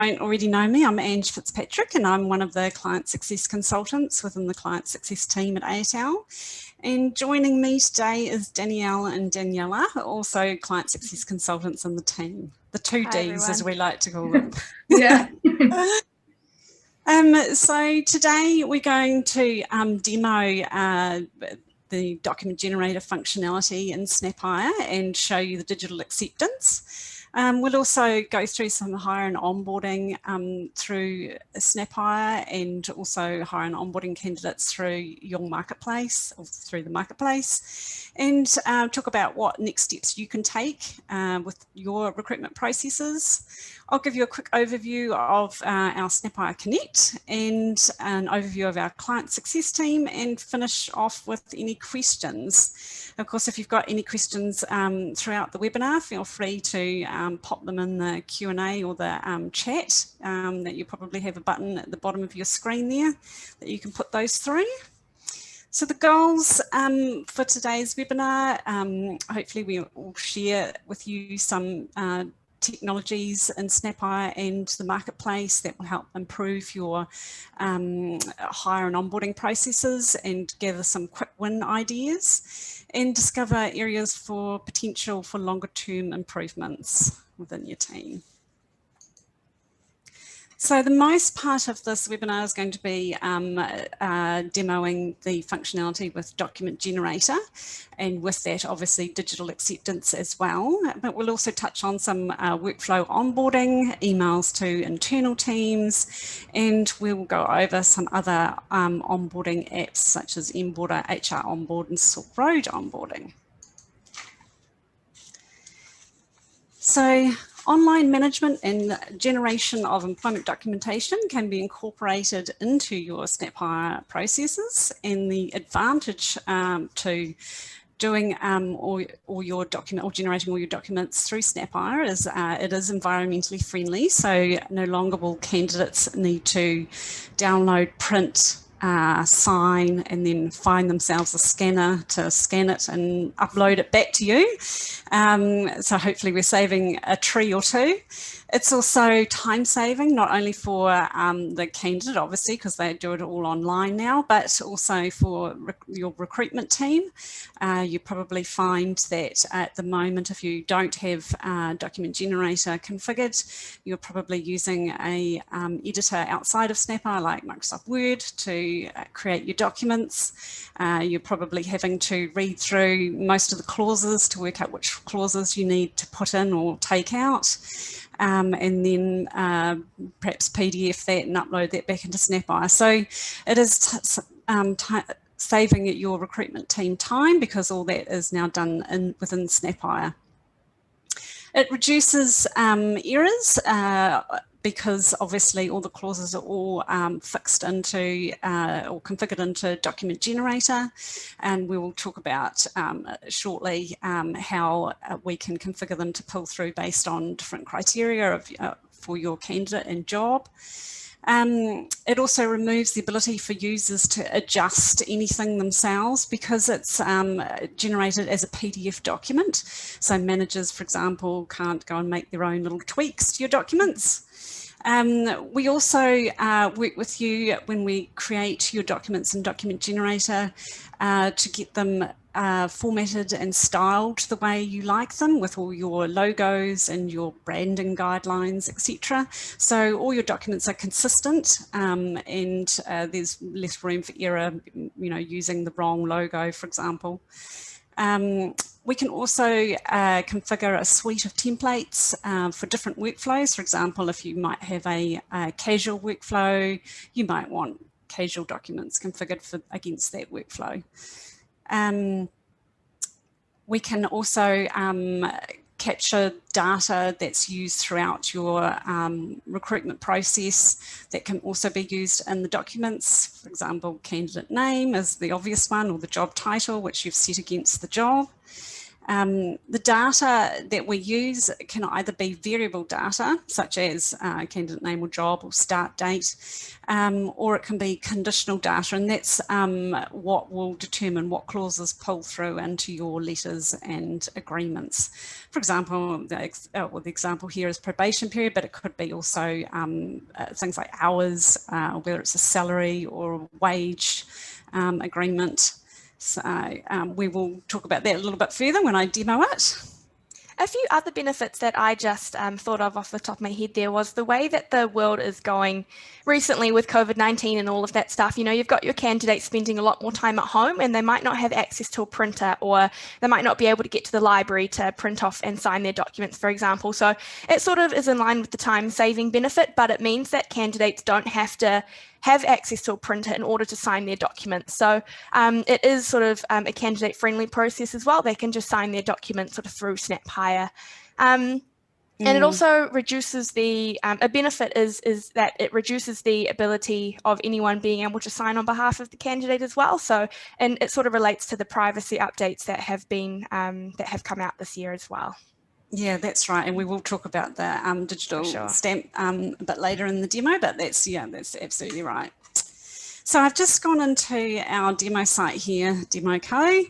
don't already know me, I'm Ange Fitzpatrick, and I'm one of the Client Success Consultants within the Client Success team at ATL. And joining me today is Danielle and Daniela, also Client Success Consultants in the team. The two Hi, Ds, everyone. as we like to call them. Yeah. So today we're going to demo the document generator functionality in SnapHire and show you the digital acceptance. We'll also go through some hire and onboarding through SnapHire, and also hire and onboarding candidates through your marketplace or through the marketplace, and talk about what next steps you can take with your recruitment processes. I'll give you a quick overview of our SnapHire Connect and an overview of our client success team, and finish off with any questions. Of course, if you've got any questions throughout the webinar, feel free to pop them in the Q&A or the chat. That you probably have a button at the bottom of your screen there that you can put those through. So the goals for today's webinar, hopefully we will share with you some technologies in SnapHire and the marketplace that will help improve your hire and onboarding processes, and gather some quick win ideas, and discover areas for potential for longer term improvements within your team. So the most part of this webinar is going to be demoing the functionality with Document Generator, and with that obviously digital acceptance as well. But we'll also touch on some workflow onboarding, emails to internal teams, and we'll go over some other onboarding apps such as Onboarder, HR Onboard and Silk Road Onboarding. So online management and generation of employment documentation can be incorporated into your SnapHire processes, and the advantage to doing all your document or generating all your documents through SnapHire is it is environmentally friendly. So no longer will candidates need to download, print, sign, and then find themselves a scanner to scan it and upload it back to you. So hopefully we're saving a tree or two. It's also time saving, not only for the candidate, obviously, because they do it all online now, but also for your recruitment team. You probably find that at the moment, if you don't have Document Generator configured, you're probably using a editor outside of SnapHire like Microsoft Word to create your documents. You're probably having to read through most of the clauses to work out which clauses you need to put in or take out. And then perhaps PDF that and upload that back into SnapHire. So it is saving your recruitment team time, because all that is now done within SnapHire. It reduces errors because obviously all the clauses are all fixed into or configured into Document Generator, and we will talk about shortly how we can configure them to pull through based on different criteria for your candidate and job. It also removes the ability for users to adjust anything themselves, because it's generated as a PDF document. So managers, for example, can't go and make their own little tweaks to your documents. We also work with you when we create your documents in Document Generator to get them formatted and styled the way you like them, with all your logos and your branding guidelines, etc. So all your documents are consistent, and there's less room for error, using the wrong logo, for example. We can also configure a suite of templates for different workflows. For example, if you might have a casual workflow, you might want casual documents configured against that workflow. We can also capture data that's used throughout your recruitment process that can also be used in the documents. For example, candidate name is the obvious one, or the job title, which you've set against the job. The data that we use can either be variable data, such as candidate name or job or start date, or it can be conditional data, and that's what will determine what clauses pull through into your letters and agreements. For example, the example here is probation period, but it could be also things like hours, whether it's a salary or a wage agreement. So we will talk about that a little bit further when I demo it. A few other benefits that I just thought of off the top of my head there was the way that the world is going recently with COVID-19 and all of that stuff. You know, you've got your candidates spending a lot more time at home and they might not have access to a printer, or they might not be able to get to the library to print off and sign their documents, for example. So it sort of is in line with the time-saving benefit, but it means that candidates don't have to have access to a printer in order to sign their documents. So it is sort of a candidate-friendly process as well. They can just sign their documents sort of through SnapHire. And it also reduces the, a benefit is that it reduces the ability of anyone being able to sign on behalf of the candidate as well. So, and it sort of relates to the privacy updates that have been, that have come out this year as well. Yeah, that's right, and we will talk about the digital stamp a bit later in the demo, but that's absolutely right. So I've just gone into our demo site here, Demo.co.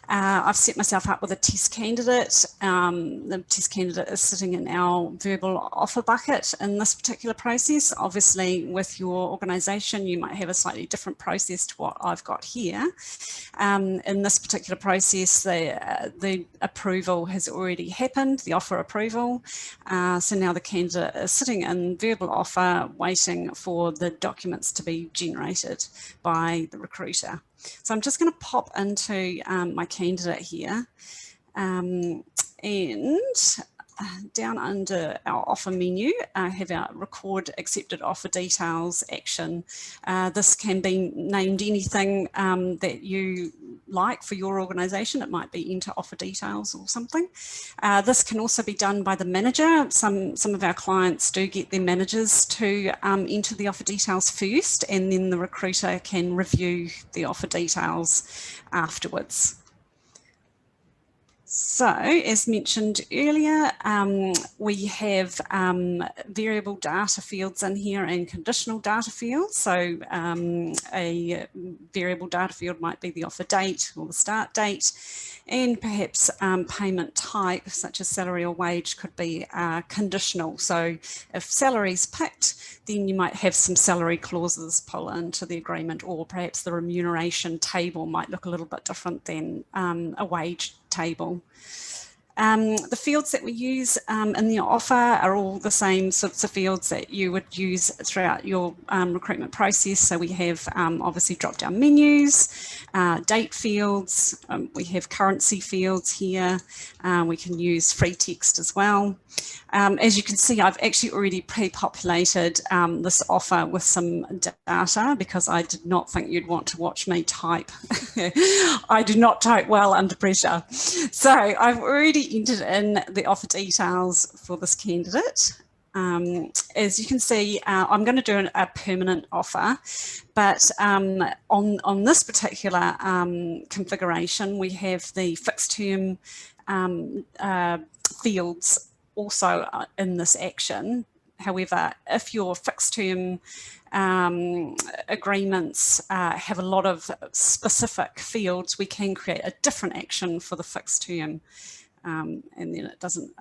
I've set myself up with a test candidate. The test candidate is sitting in our verbal offer bucket in this particular process. Obviously, with your organisation, you might have a slightly different process to what I've got here. In this particular process, the approval has already happened, the offer approval. So now the candidate is sitting in verbal offer, waiting for the documents to be generated by the recruiter. So I'm just going to pop into my candidate here, and down under our offer menu, I have our record accepted offer details action. This can be named anything that you like for your organisation. It might be enter offer details or something. This can also be done by the manager. Some of our clients do get their managers to enter the offer details first, and then the recruiter can review the offer details afterwards. So, as mentioned earlier, we have variable data fields in here and conditional data fields. So a variable data field might be the offer date or the start date, and perhaps payment type, such as salary or wage, could be conditional. So if salary is picked, then you might have some salary clauses pull into the agreement, or perhaps the remuneration table might look a little bit different than a wage table. The fields that we use in the offer are all the same sorts of fields that you would use throughout your recruitment process. So we have obviously drop-down menus, date fields, we have currency fields here, we can use free text as well. As you can see, I've actually already pre-populated this offer with some data because I did not think you'd want to watch me type. I do not type well under pressure. So I've already entered in the offer details for this candidate. As you can see, I'm going to do a permanent offer, but on this particular configuration, we have the fixed term fields also in this action. However, if your fixed term agreements have a lot of specific fields, we can create a different action for the fixed term, and then it doesn't,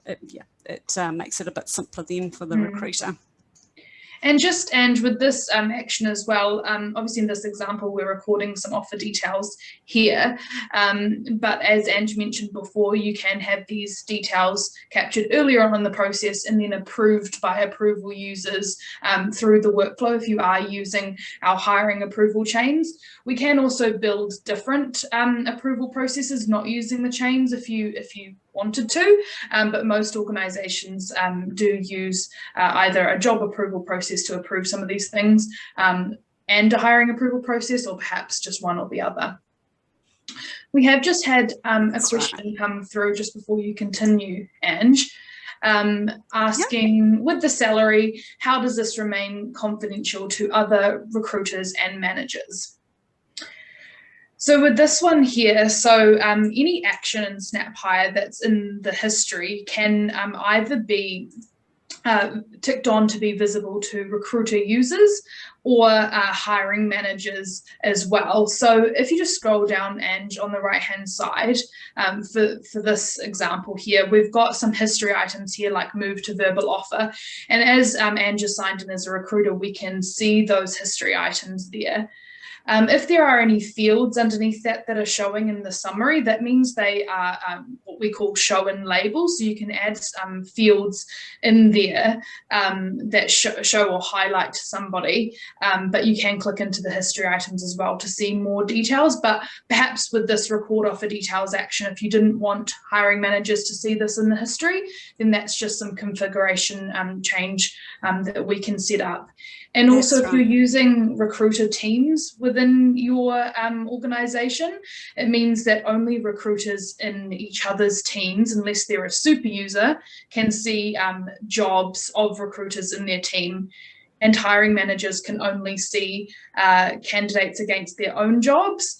it makes it a bit simpler then for the recruiter. And with this action as well, obviously in this example, we're recording some offer details here. But as Ange mentioned before, you can have these details captured earlier on in the process and then approved by approval users through the workflow if you are using our hiring approval chains. We can also build different approval processes not using the chains if you wanted to, but most organizations do use either a job approval process to approve some of these things and a hiring approval process, or perhaps just one or the other. We have just had a question come through just before you continue, Ange, asking, with the salary, how does this remain confidential to other recruiters and managers? So with this one here, so any action in SnapHire that's in the history can either be ticked on to be visible to recruiter users or hiring managers as well. So if you just scroll down and on the right hand side, for this example here, we've got some history items here like move to verbal offer. And as Ange signed in as a recruiter, we can see those history items there. If there are any fields underneath that are showing in the summary, that means they are what we call show in labels. So you can add fields in there that show or highlight somebody, but you can click into the history items as well to see more details. But perhaps with this record offer details action, if you didn't want hiring managers to see this in the history, then that's just some configuration change that we can set up. And also, if you're using recruiter teams within your organization, it means that only recruiters in each other's teams, unless they're a super user, can see jobs of recruiters in their team. And hiring managers can only see candidates against their own jobs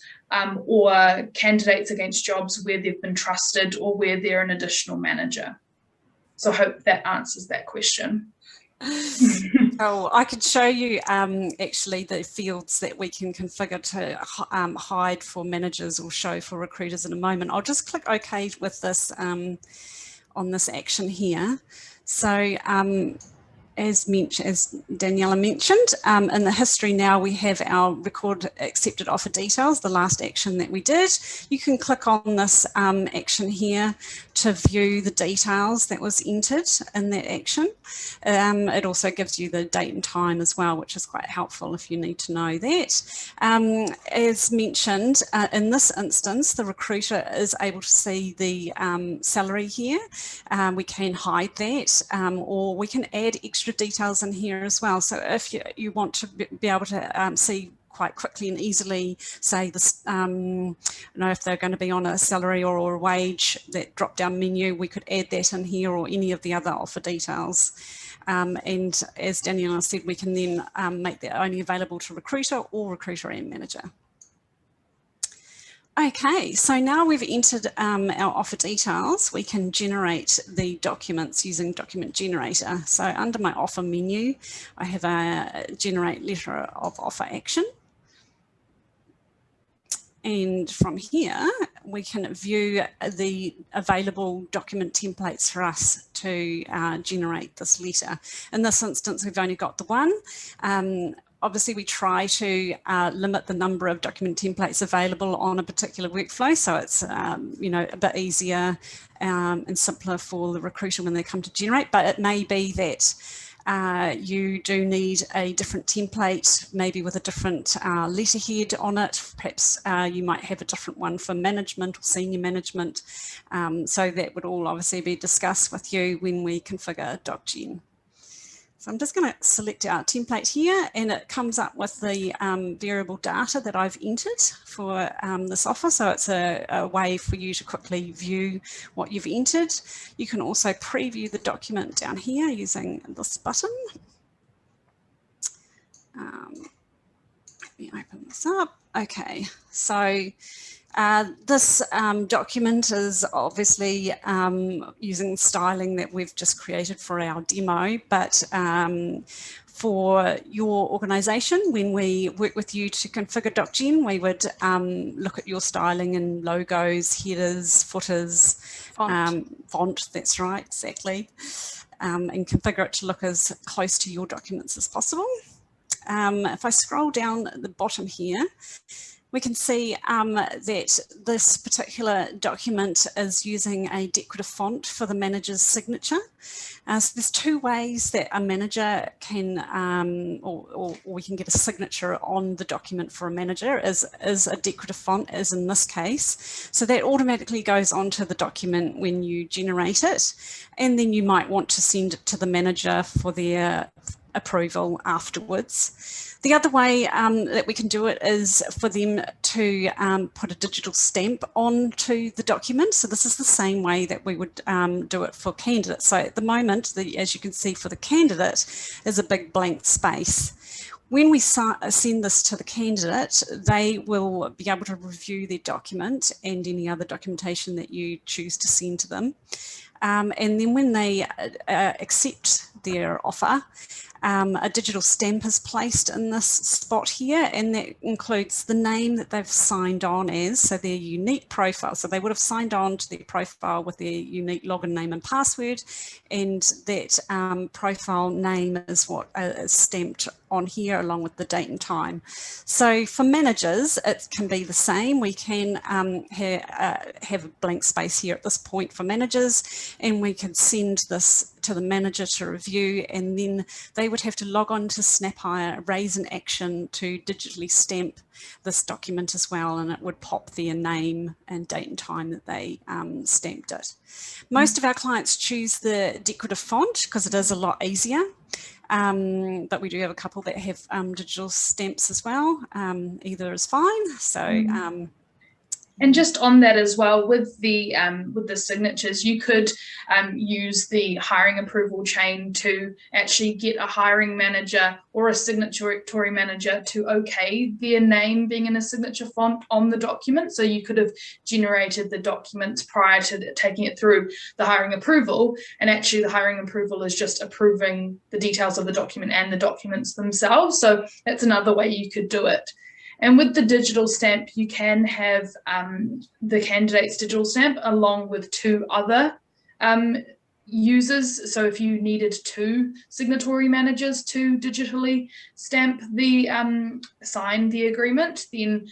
or candidates against jobs where they've been trusted or where they're an additional manager. So I hope that answers that question. Oh, I could show you actually the fields that we can configure to hide for managers or show for recruiters in a moment. I'll just click OK with this on this action here. So as Daniela mentioned, in the history now we have our record accepted offer details, the last action that we did. You can click on this action here to view the details that was entered in that action. It also gives you the date and time as well, which is quite helpful if you need to know that. As mentioned, in this instance, the recruiter is able to see the salary here. We can hide that, or we can add extra details in here as well. So if you want to be able to see quite quickly and easily say this, you know, if they're going to be on a salary or a wage, that drop down menu, we could add that in here or any of the other offer details. And as Daniela said, we can then make that only available to recruiter or recruiter and manager. Okay, so now we've entered our offer details, we can generate the documents using Document Generator. So under my offer menu, I have a Generate Letter of Offer action. And from here, we can view the available document templates for us to generate this letter. In this instance, we've only got the one. Obviously, we try to limit the number of document templates available on a particular workflow, so it's you know, a bit easier and simpler for the recruiter when they come to generate. But it may be that you do need a different template, maybe with a different letterhead on it. Perhaps you might have a different one for management or senior management. So that would all obviously be discussed with you when we configure DocGen. So I'm just going to select our template here, and it comes up with the variable data that I've entered for this offer. So it's a way for you to quickly view what you've entered. You can also preview the document down here using this button. Let me open this up. Okay, so this document is obviously using styling that we've just created for our demo, but for your organisation, when we work with you to configure DocGen, we would look at your styling and logos, headers, footers, font, that's right, exactly, and configure it to look as close to your documents as possible. If I scroll down at the bottom here, we can see that this particular document is using a decorative font for the manager's signature. So there's two ways that a manager can, or we can get a signature on the document for a manager is a decorative font, as in this case. So that automatically goes onto the document when you generate it, and then you might want to send it to the manager for their approval afterwards. The other way that we can do it is for them to put a digital stamp onto the document. So this is the same way that we would do it for candidates. So at the moment, as you can see for the candidate, is a big blank space. When we send this to the candidate, they will be able to review their document and any other documentation that you choose to send to them. And then when they accept their offer, a digital stamp is placed in this spot here, and that includes the name that they've signed on as, so their unique profile. So they would have signed on to their profile with their unique login name and password, and that profile name is what is stamped on here along with the date and time. So for managers, it can be the same. We can have a blank space here at this point for managers, and we can send this to the manager to review, and then they would have to log on to SnapHire, raise an action to digitally stamp this document as well, and it would pop their name and date and time that they stamped it. Most of our clients choose the decorative font because it is a lot easier. But we do have a couple that have digital stamps as well. Either is fine. So, and just on that as well, with the signatures, you could use the hiring approval chain to actually get a hiring manager or a signatory manager to okay their name being in a signature font on the document. So you could have generated the documents prior to taking it through the hiring approval, and actually the hiring approval is just approving the details of the document and the documents themselves. So that's another way you could do it. And with the digital stamp, you can have the candidate's digital stamp along with two other users. So if you needed two signatory managers to digitally stamp the sign the agreement, then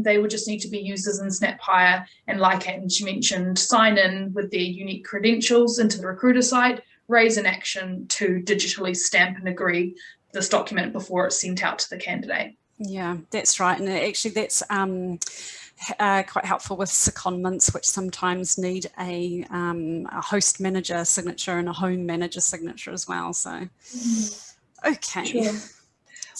they would just need to be users in SnapHire, and like Ange mentioned, sign in with their unique credentials into the recruiter site, raise an action to digitally stamp and agree this document before it's sent out to the candidate. Yeah, that's right. And actually that's quite helpful with secondments, which sometimes need a host manager signature and a home manager signature as well. So, okay. Sure.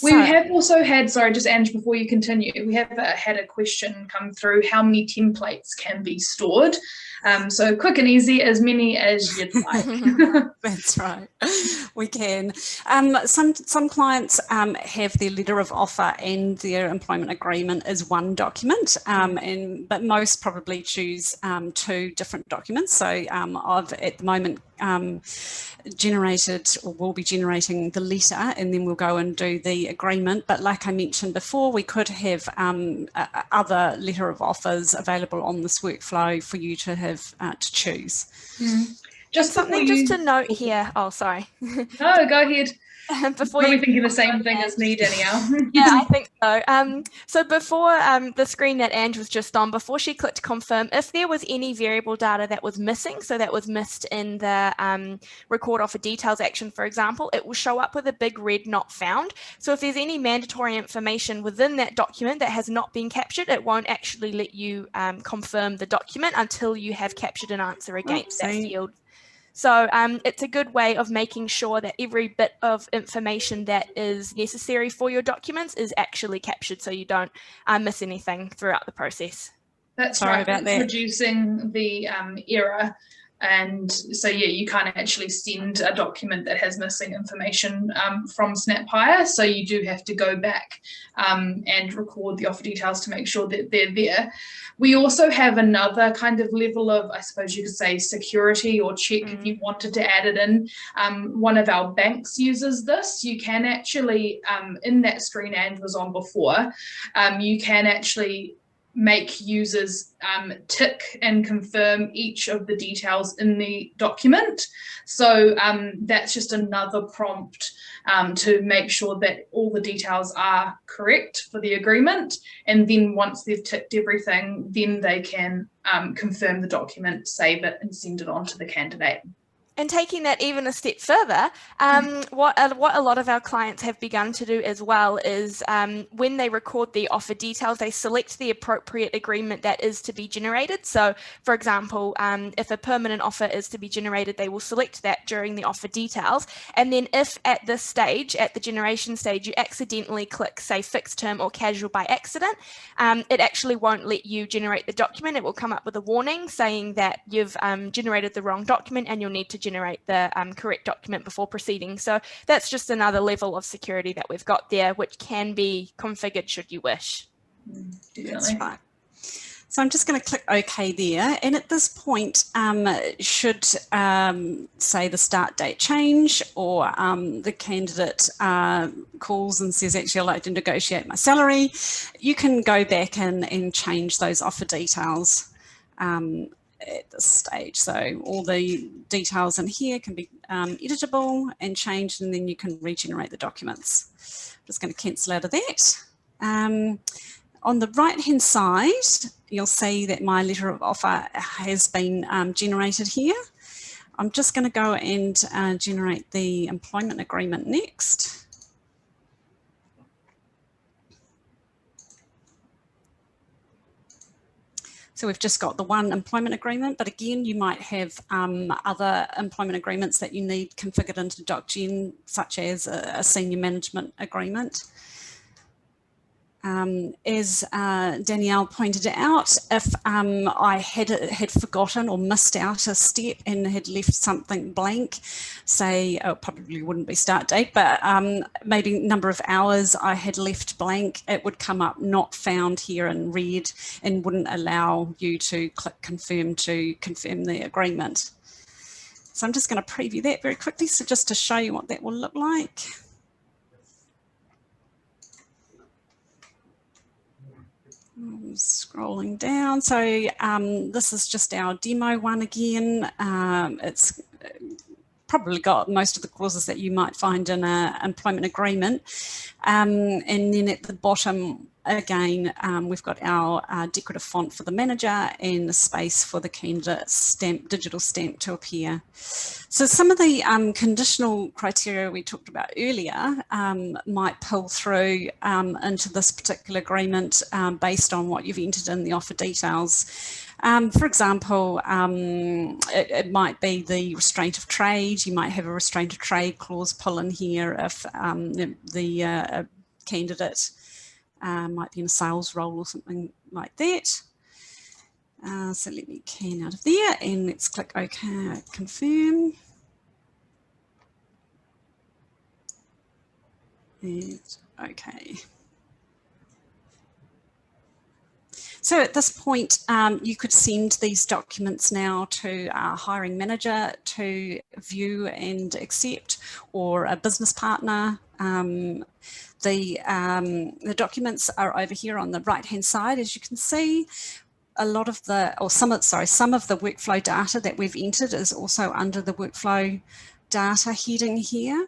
We have also had, sorry, just Ange, before you continue, we have had a question come through, how many templates can be stored? So quick and easy, as many as you'd like. That's right, we can. Some clients have their letter of offer and their employment agreement as one document, but most probably choose two different documents. So I've at the moment generated, or will be generating, the letter, and then we'll go and do the agreement. But like I mentioned before, we could have other letter of offers available on this workflow for you to have to choose. Just something just to note here. Oh, sorry. No, go ahead. Before Probably you thinking the same thing as me, Danielle. Yeah, I think so. So before the screen that Ange was just on, before she clicked confirm, if there was any variable data that was missing, so that was missed in the record offer details action, for example, it will show up with a big red not found. So if there's any mandatory information within that document that has not been captured, it won't actually let you confirm the document until you have captured an answer against that field. So it's a good way of making sure that every bit of information that is necessary for your documents is actually captured, so you don't miss anything throughout the process. That's right, about that. Reducing the error. And so, yeah, you can't actually send a document that has missing information from SnapHire. So you do have to go back and record the offer details to make sure that they're there. We also have another kind of level of, I suppose you could say, security or check if you wanted to add it in. One of our banks uses this. You can actually, in that screen Ange was on before, you can actually make users tick and confirm each of the details in the document. So that's just another prompt to make sure that all the details are correct for the agreement. And then once they've ticked everything, then they can confirm the document, save it, and send it on to the candidate. And taking that even a step further, what a lot of our clients have begun to do as well is when they record the offer details, they select the appropriate agreement that is to be generated. So, for example, if a permanent offer is to be generated, they will select that during the offer details. And then if at this stage, at the generation stage, you accidentally click, say, fixed term or casual by accident, it actually won't let you generate the document. It will come up with a warning saying that you've generated the wrong document and you'll need to generate the correct document before proceeding. So that's just another level of security that we've got there, which can be configured should you wish. That's right. So I'm just going to click OK there. And at this point, should, say, the start date change, or the candidate calls and says, actually, I'd like to negotiate my salary, you can go back and change those offer details at this stage. So all the details in here can be editable and changed, and then you can regenerate the documents. I'm just going to cancel out of that. On the right hand side, you'll see that my letter of offer has been generated here. I'm just going to go and generate the employment agreement next. So we've just got the one employment agreement, but again, you might have other employment agreements that you need configured into DocGen, such as a senior management agreement. As Danielle pointed out, if I had forgotten or missed out a step and had left something blank, say, oh, probably wouldn't be start date, but maybe number of hours I had left blank, it would come up not found here in red and wouldn't allow you to click confirm to confirm the agreement. So I'm just going to preview that very quickly, so just to show you what that will look like. Scrolling down, so this is just our demo one again. It's probably got most of the clauses that you might find in an employment agreement. And then at the bottom, again, we've got our decorative font for the manager and the space for the candidate stamp, digital stamp to appear. So some of the conditional criteria we talked about earlier might pull through into this particular agreement based on what you've entered in the offer details. For example, it might be the restraint of trade. You might have a restraint of trade clause pull in here if the candidate might be in a sales role or something like that. So let me can out of there and let's click OK, confirm. And OK. So at this point, you could send these documents now to our hiring manager to view and accept, or a business partner. The documents are over here on the right-hand side, as you can see. A lot of the, or some of the workflow data that we've entered is also under the workflow data heading here.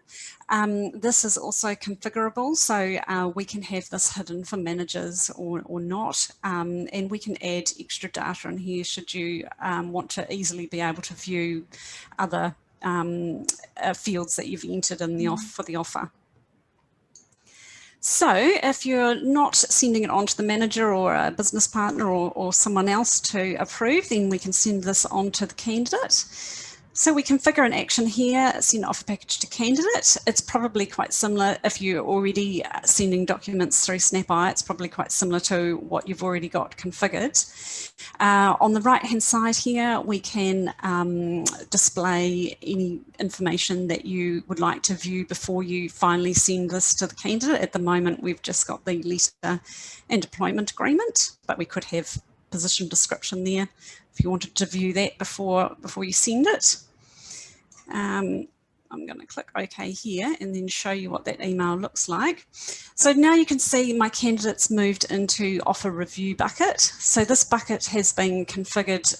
This is also configurable, so we can have this hidden for managers or not, and we can add extra data in here should you want to easily be able to view other fields that you've entered in the for the offer. So if you're not sending it on to the manager or a business partner or someone else to approve, then we can send this on to the candidate. So we configure an action here, send offer package to candidate. It's probably quite similar if you're already sending documents through SnapHire. It's probably quite similar to what you've already got configured. On the right-hand side here, we can display any information that you would like to view before you finally send this to the candidate. At the moment, we've just got the letter and deployment agreement, but we could have position description there if you wanted to view that before you send it. I'm going to click OK here and then show you what that email looks like. So now you can see my candidate's moved into offer review bucket. So this bucket has been configured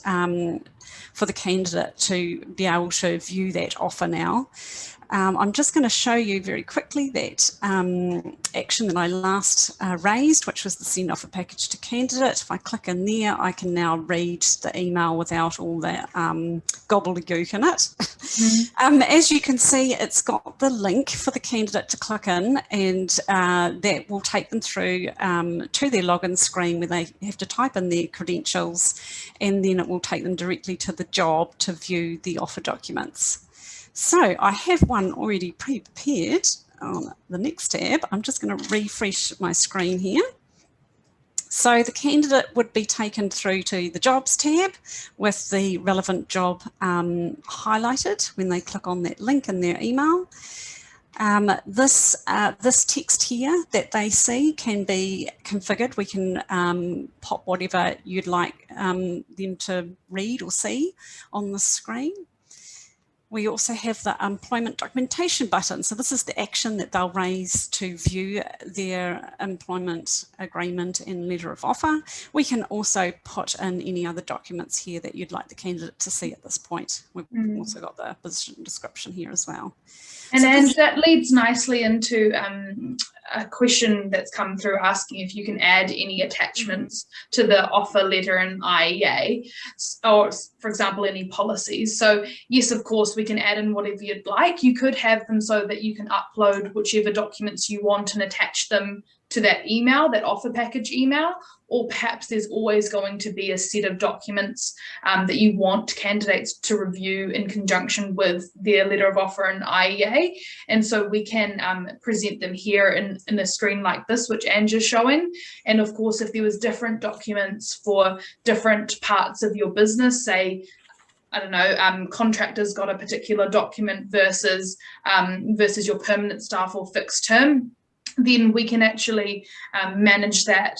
for the candidate to be able to view that offer now. I'm just going to show you very quickly that action that I last raised, which was the send offer package to candidate. If I click in there, I can now read the email without all that gobbledygook in it. As you can see, it's got the link for the candidate to click in, and that will take them through to their login screen where they have to type in their credentials, and then it will take them directly to the job to view the offer documents. So I have one already pre-prepared on the next tab. I'm just going to refresh my screen here. So the candidate would be taken through to the Jobs tab with the relevant job highlighted when they click on that link in their email. This text here that they see can be configured. We can pop whatever you'd like them to read or see on the screen. We also have the employment documentation button. So this is the action that they'll raise to view their employment agreement and letter of offer. We can also put in any other documents here that you'd like the candidate to see at this point. We've also got the position description here as well. And that leads nicely into a question that's come through asking if you can add any attachments to the offer letter and IEA, or for example, any policies. So yes, of course, we can add in whatever you'd like. You could have them so that you can upload whichever documents you want and attach them to that email, that offer package email, or perhaps there's always going to be a set of documents that you want candidates to review in conjunction with their letter of offer and IEA. And so we can present them here in a screen like this, which Ange is showing. And of course, if there was different documents for different parts of your business, say, I don't know, contractors got a particular document versus your permanent staff or fixed term, then we can actually manage that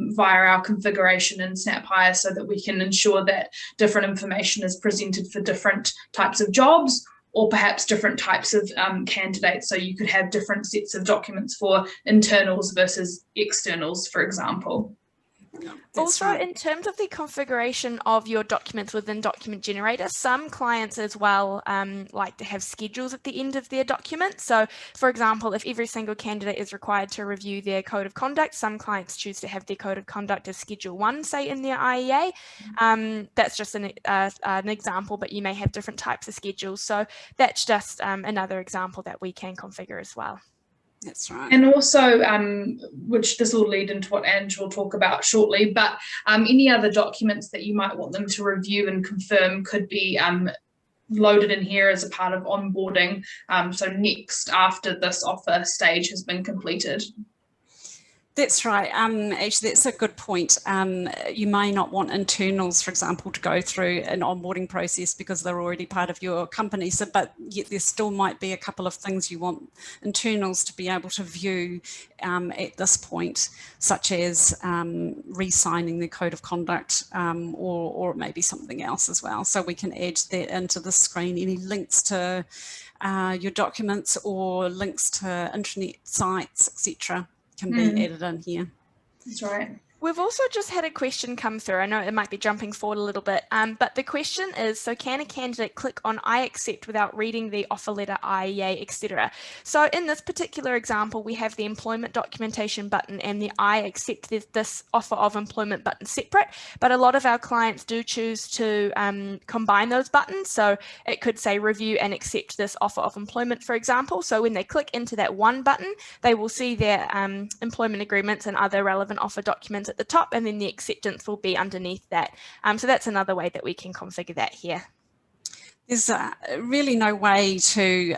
via our configuration in SnapHire so that we can ensure that different information is presented for different types of jobs or perhaps different types of candidates. So you could have different sets of documents for internals versus externals, for example. Also, in terms of the configuration of your documents within Document Generator, some clients as well like to have schedules at the end of their document. So, for example, if every single candidate is required to review their code of conduct, some clients choose to have their code of conduct as Schedule 1, say, in their IEA. That's just an example, but you may have different types of schedules. So that's just another example that we can configure as well. That's right. And also, which this will lead into what Ange will talk about shortly, but any other documents that you might want them to review and confirm could be loaded in here as a part of onboarding. So next, after this offer stage has been completed. That's right. Actually, that's a good point. You may not want internals, for example, to go through an onboarding process because they're already part of your company. So, but yet there still might be a couple of things you want internals to be able to view at this point, such as re-signing their code of conduct, or maybe something else as well. So we can add that into the screen. Any links to your documents or links to intranet sites, etc. can be added in here. That's right. We've also just had a question come through. I know it might be jumping forward a little bit, but the question is, so can a candidate click on I accept without reading the offer letter, IEA, etc.? So in this particular example, we have the employment documentation button and the I accept this offer of employment button separate, but a lot of our clients do choose to combine those buttons. So it could say review and accept this offer of employment, for example. So when they click into that one button, they will see their employment agreements and other relevant offer documents at the top, and then the acceptance will be underneath that. So that's another way that we can configure that here. There's really no way to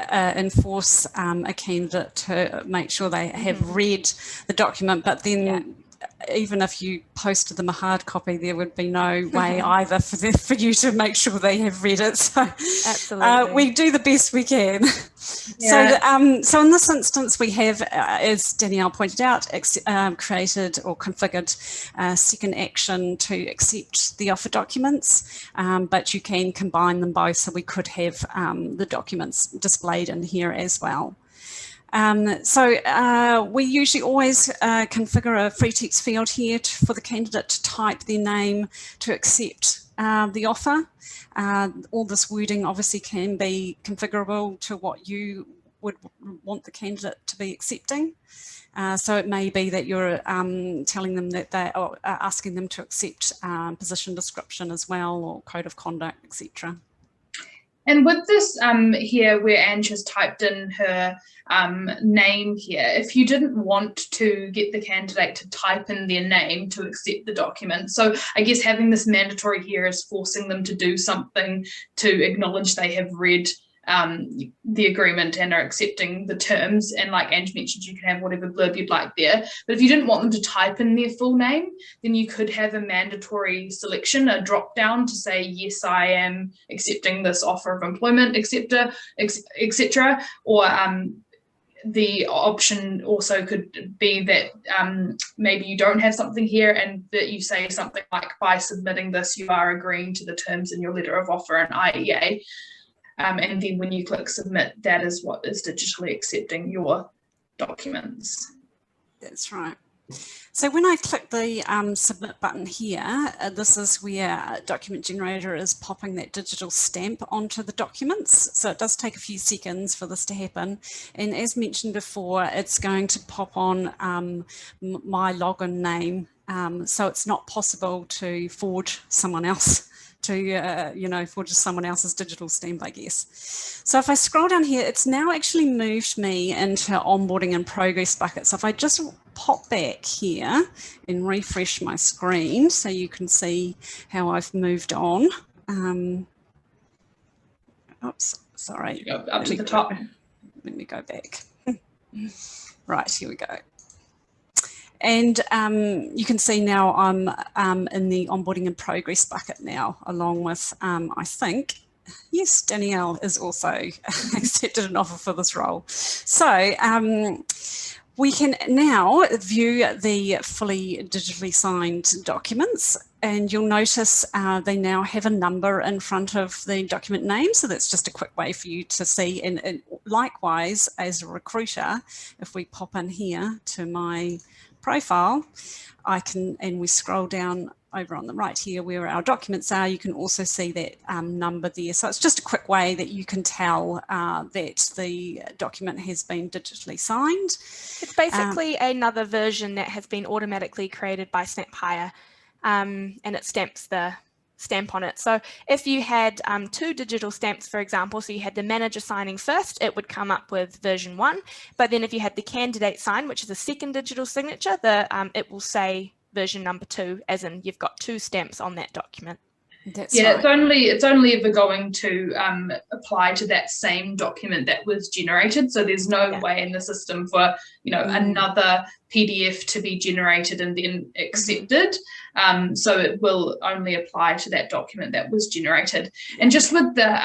enforce a candidate to make sure they have read the document, but then even if you posted them a hard copy, there would be no way either for you to make sure they have read it. So absolutely, we do the best we can. Yeah. So in this instance, we have, as Danielle pointed out, created or configured a second action to accept the offer documents, but you can combine them both, so we could have the documents displayed in here as well. We usually always configure a free text field here for the candidate to type their name to accept the offer. All this wording obviously can be configurable to what you would want the candidate to be accepting. So it may be that you're telling them that they are asking them to accept position description as well, or code of conduct, etc. And with this here, where Ange has typed in her name here, if you didn't want to get the candidate to type in their name to accept the document, so I guess having this mandatory here is forcing them to do something to acknowledge they have read the agreement and are accepting the terms. And like Ange mentioned, you can have whatever blurb you'd like there. But if you didn't want them to type in their full name, then you could have a mandatory selection, a drop down to say, yes, I am accepting this offer of employment, etc. Or the option also could be that maybe you don't have something here and that you say something like, by submitting this, you are agreeing to the terms in your letter of offer and IEA. And then when you click submit, that is what is digitally accepting your documents. That's right. So when I click the submit button here, this is where Document Generator is popping that digital stamp onto the documents. So it does take a few seconds for this to happen. And as mentioned before, it's going to pop on my login name. So it's not possible to forge someone else to, forge someone else's digital stamp, I guess. So if I scroll down here, it's now actually moved me into onboarding in progress bucket. So if I just pop back here and refresh my screen so you can see how I've moved on. Oops, sorry. Up to the top. Let me go back. Right, here we go. And you can see now I'm in the onboarding in progress bucket now, along with, I think, yes, Danielle is also accepted an offer for this role. So we can now view the fully digitally signed documents, and you'll notice they now have a number in front of the document name. So that's just a quick way for you to see. And likewise, as a recruiter, if we pop in here to my profile, I can, and we scroll down over on the right here where our documents are, you can also see that number there. So it's just a quick way that you can tell that the document has been digitally signed. It's basically another version that has been automatically created by SnapHire, and it stamps the stamp on it. So if you had two digital stamps, for example, so you had the manager signing first, it would come up with version 1. But then if you had the candidate sign, which is a second digital signature, it will say version number 2, as in you've got 2 stamps on that document. That's right. It's only ever going to apply to that same document that was generated. So there's no way in the system for another PDF to be generated and then accepted. So it will only apply to that document that was generated. And just with the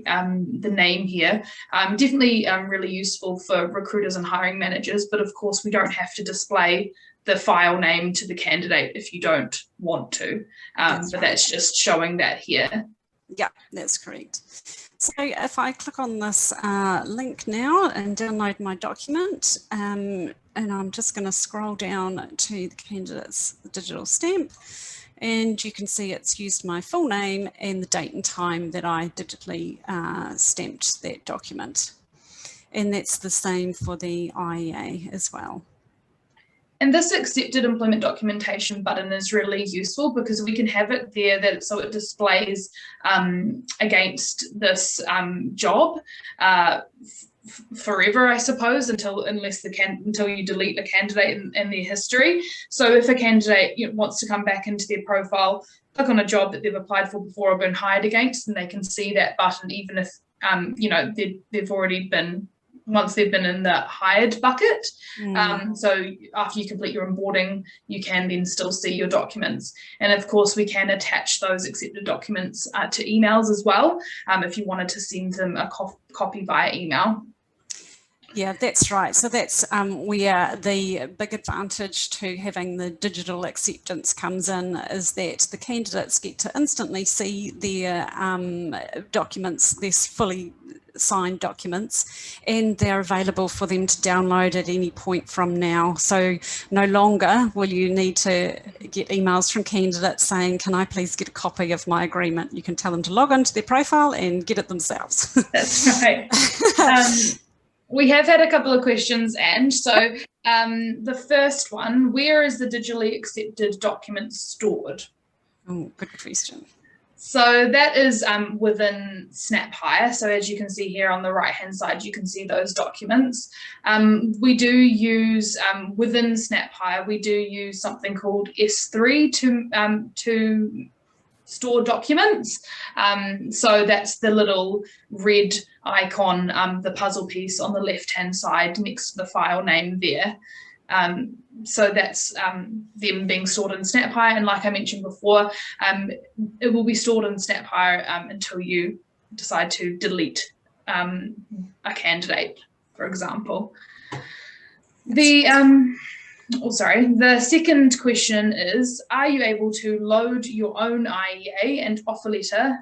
name here, definitely really useful for recruiters and hiring managers. But of course, we don't have to display the file name to the candidate if you don't want to, that's just showing that here. Yeah, that's correct. So if I click on this link now and download my document, and I'm just going to scroll down to the candidate's digital stamp, and you can see it's used my full name and the date and time that I digitally stamped that document. And that's the same for the IEA as well. And this accepted employment documentation button is really useful because we can have it there so it displays against this job forever, I suppose, until you delete the candidate and their history. So if a candidate wants to come back into their profile, click on a job that they've applied for before or been hired against, and they can see that button even if they've already been, once they've been in the hired bucket. So after you complete your onboarding, you can then still see your documents. And of course, we can attach those accepted documents to emails as well, if you wanted to send them a copy via email. Yeah, that's right. So that's where the big advantage to having the digital acceptance comes in, is that the candidates get to instantly see their documents, their fully signed documents, and they're available for them to download at any point from now. So no longer will you need to get emails from candidates saying, can I please get a copy of my agreement? You can tell them to log into their profile and get it themselves. That's right. We have had a couple of questions, and so the first one, where is the digitally accepted document stored? Oh, good question. So that is within SnapHire. So as you can see here on the right-hand side, you can see those documents. We do use, within SnapHire, we do use something called S3 to store documents. So that's the little red icon, the puzzle piece on the left-hand side next to the file name there. So that's them being stored in SnapHire, and like I mentioned before, it will be stored in SnapHire until you decide to delete a candidate, for example. The second question is, are you able to load your own IEA and offer letter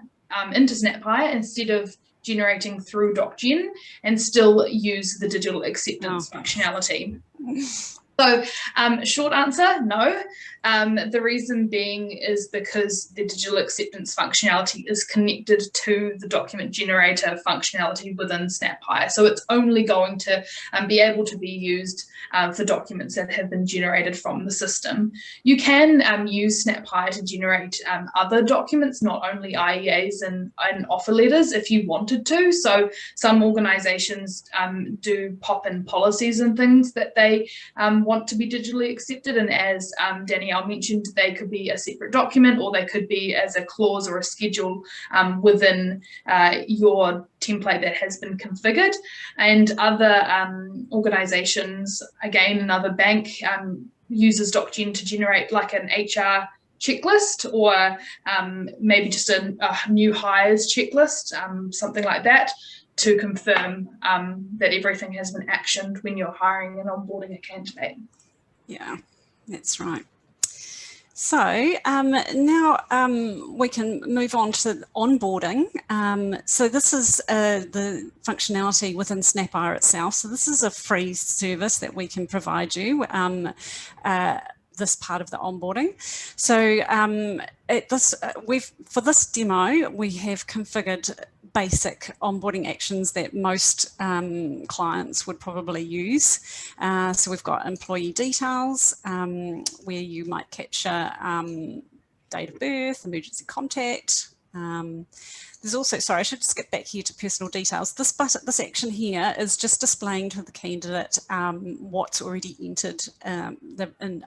into SnapHire instead of generating through DocGen and still use the digital acceptance functionality? So short answer, no. The reason being is because the digital acceptance functionality is connected to the document generator functionality within SnapHire. So it's only going to be able to be used for documents that have been generated from the system. You can use SnapHire to generate other documents, not only IEAs and offer letters, if you wanted to. So some organizations do pop in policies and things that they want to be digitally accepted, and as Danielle mentioned, they could be a separate document, or they could be as a clause or a schedule within your template that has been configured. And other organizations, again, another bank uses DocGen to generate like an HR checklist, or maybe just a new hires checklist, something like that, to confirm that everything has been actioned when you're hiring and onboarding a candidate. Yeah, that's right. So now we can move on to onboarding. So this is the functionality within SnapHire itself. So this is a free service that we can provide you, this part of the onboarding. So for this demo, we have configured basic onboarding actions that most clients would probably use. So we've got employee details, where you might capture date of birth, emergency contact. There's also, sorry, I should skip back here to personal details. This action here is just displaying to the candidate what's already entered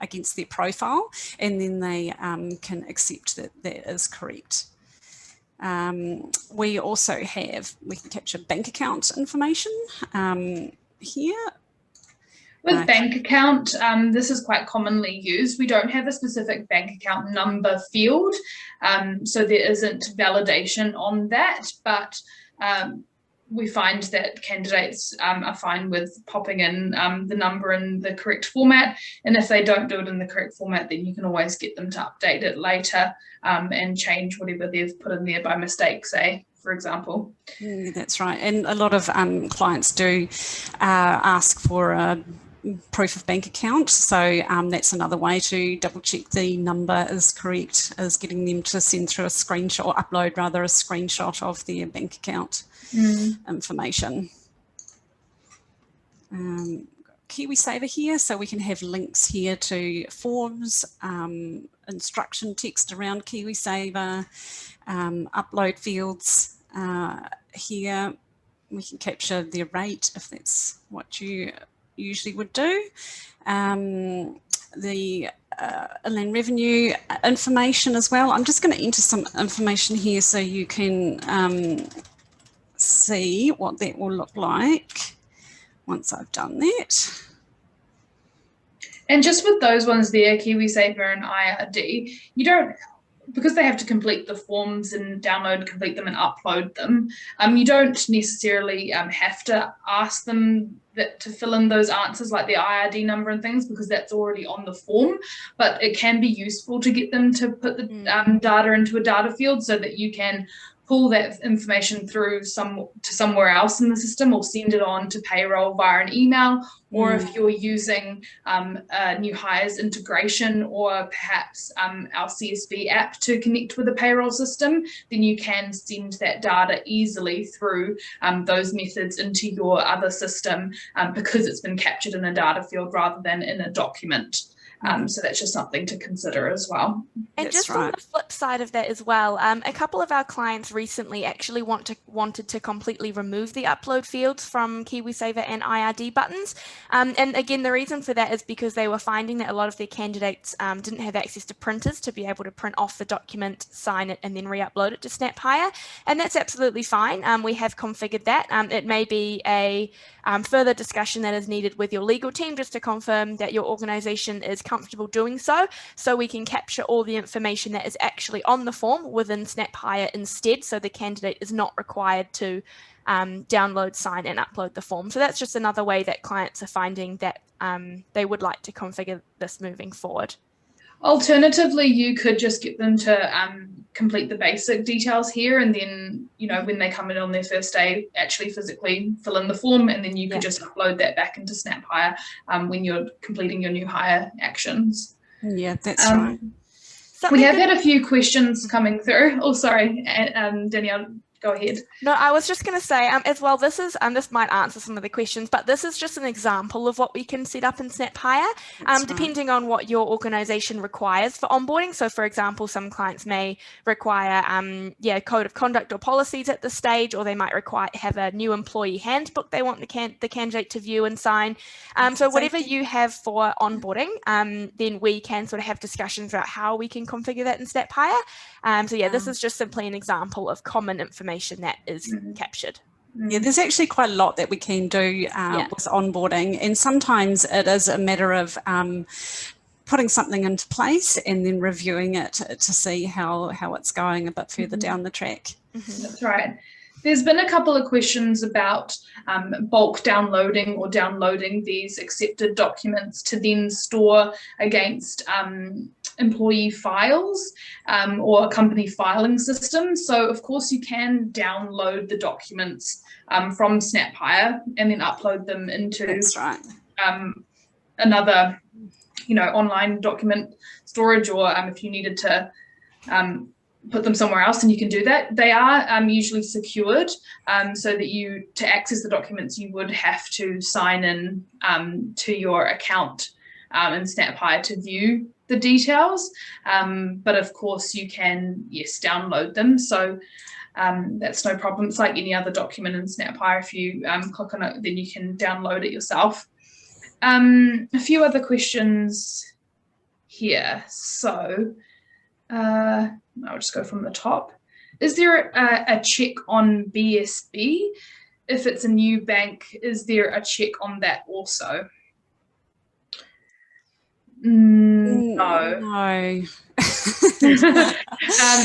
against their profile, and then they can accept that that is correct. We can capture bank account information here. With bank account, this is quite commonly used. We don't have a specific bank account number field, so there isn't validation on that, but we find that candidates are fine with popping in the number in the correct format, and if they don't do it in the correct format, then you can always get them to update it later and change whatever they've put in there by mistake, say, for example. That's right, and a lot of clients do ask for a proof of bank account, so that's another way to double check the number is correct, is getting them to send through a screenshot, or upload rather, a screenshot of their bank account information. Kiwisaver here, so we can have links here to forms, instruction text around Kiwisaver, upload fields here. We can capture the rate if that's what you usually would do. The inland revenue information as well. I'm just going to enter some information here so you can see what that will look like once I've done that. And just with those ones there, Kiwisaver and IRD, you don't because they have to complete the forms and complete them and upload them, you don't necessarily have to ask them to fill in those answers like their IRD number and things, because that's already on the form. But it can be useful to get them to put the data into a data field so that you can pull that information through to somewhere else in the system, or send it on to payroll via an email, or if you're using a new hires integration, or perhaps our CSV app to connect with the payroll system, then you can send that data easily through those methods into your other system, because it's been captured in a data field rather than in a document. So that's just something to consider as well. And That's just right. on the flip side of that as well, a couple of our clients recently actually wanted to completely remove the upload fields from Kiwisaver and IRD buttons. And again, the reason for that is because they were finding that a lot of their candidates didn't have access to printers to be able to print off the document, sign it, and then re-upload it to SnapHire. And that's absolutely fine. We have configured that. It may be a further discussion that is needed with your legal team just to confirm that your organization is comfortable doing so we can capture all the information that is actually on the form within SnapHire instead, so the candidate is not required to download, sign, and upload the form. So that's just another way that clients are finding that they would like to configure this moving forward. Alternatively, you could just get them to complete the basic details here, and then, when they come in on their first day, actually physically fill in the form, and then you could just upload that back into SnapHire when you're completing your new hire actions. Yeah, that's right. We have had a few questions coming through. Oh, sorry, Danielle, go ahead. No, I was just going to say as well, this might answer some of the questions, but this is just an example of what we can set up in SnapHire, depending on what your organization requires for onboarding. So for example, some clients may require code of conduct or policies at this stage, or they might have a new employee handbook they want the candidate to view and sign. So whatever you have for onboarding, then we can sort of have discussions about how we can configure that in SnapHire. So yeah, this is just simply an example of common information that is captured. Yeah, there's actually quite a lot that we can do with onboarding, and sometimes it is a matter of putting something into place and then reviewing it to see how it's going a bit further down the track. That's right. There's been a couple of questions about bulk downloading or downloading these accepted documents to then store against employee files or a company filing system. So of course you can download the documents from SnapHire and then upload them into another online document storage, or if you needed to put them somewhere else, and you can do that. They are usually secured, so that to access the documents you would have to sign in to your account in SnapHire to view the details, but of course you can download them, so that's no problem. It's like any other document in SnapHire. If you click on it, then you can download it yourself. A few other questions here, so I'll just go from the top. Is there a check on BSB? If it's a new bank, is there a check on that also? No.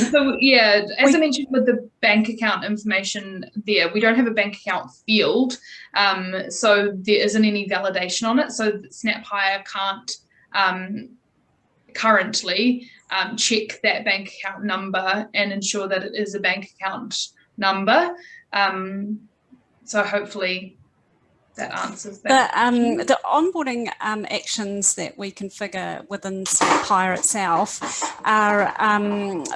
So yeah, as I mentioned with the bank account information there, we don't have a bank account field, so there isn't any validation on it. So SnapHire can't currently check that bank account number and ensure that it is a bank account number. So hopefully that answers that. The onboarding actions that we configure within SnapHire itself are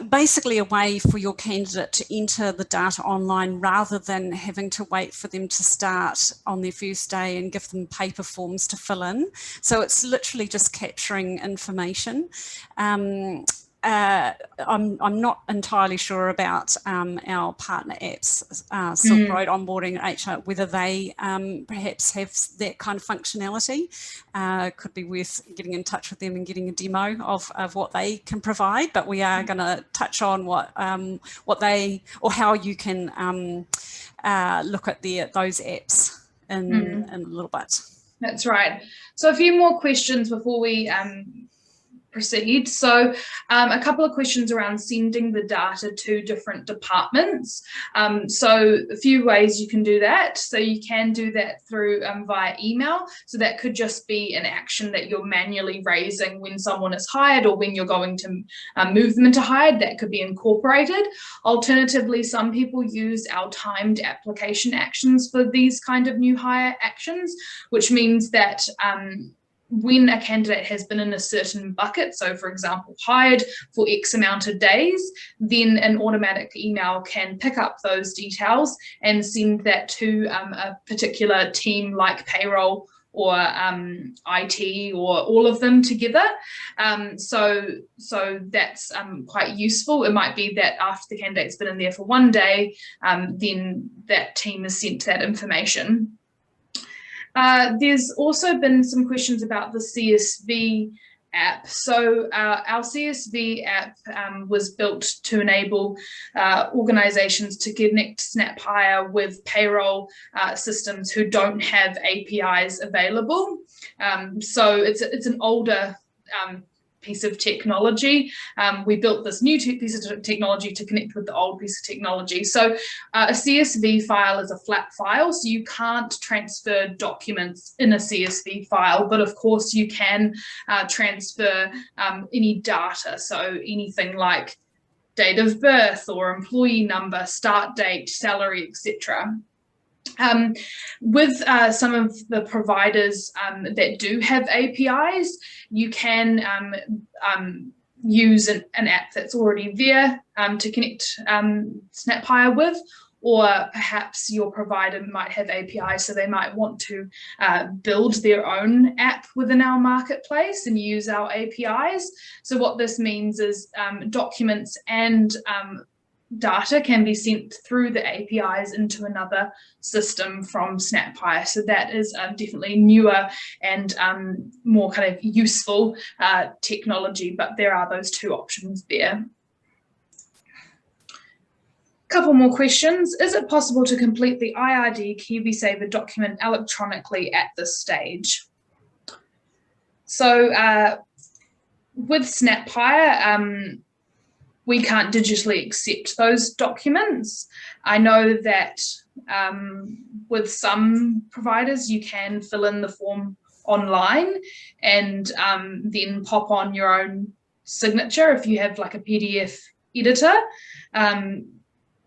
basically a way for your candidate to enter the data online rather than having to wait for them to start on their first day and give them paper forms to fill in. So it's literally just capturing information. I'm not entirely sure about our partner apps, Silk Road Onboarding HR, whether they perhaps have that kind of functionality. Could be worth getting in touch with them and getting a demo of what they can provide. But we are going to touch on what they, or how you can look at those apps in a little bit. That's right. So a few more questions before we proceed. So a couple of questions around sending the data to different departments. So a few ways you can do that. So you can do that through via email. So that could just be an action that you're manually raising when someone is hired or when you're going to move them into hired. That could be incorporated. Alternatively, some people use our timed application actions for these kind of new hire actions, which means that when a candidate has been in a certain bucket, so for example, hired for X amount of days, then an automatic email can pick up those details and send that to a particular team like payroll or IT or all of them together. So that's quite useful. It might be that after the candidate's been in there for 1 day, then that team is sent that information. There's also been some questions about the CSV app. So our CSV app was built to enable organizations to connect SnapHire with payroll systems who don't have APIs available. So it's an older piece of technology. We built this new piece of technology to connect with the old piece of technology. So a CSV file is a flat file, so you can't transfer documents in a CSV file, but of course you can transfer any data. So anything like date of birth or employee number, start date, salary, etc. With some of the providers that do have APIs, you can use an app that's already there to connect SnapHire with, or perhaps your provider might have APIs, so they might want to build their own app within our marketplace and use our APIs. So what this means is documents and data can be sent through the APIs into another system from SnapHire. So that is definitely newer and more kind of useful technology, but there are those two options there. Couple more questions. Is it possible to complete the IRD Kiwisaver document electronically at this stage? So with SnapHire, we can't digitally accept those documents. I know that with some providers, you can fill in the form online and then pop on your own signature if you have like a PDF editor.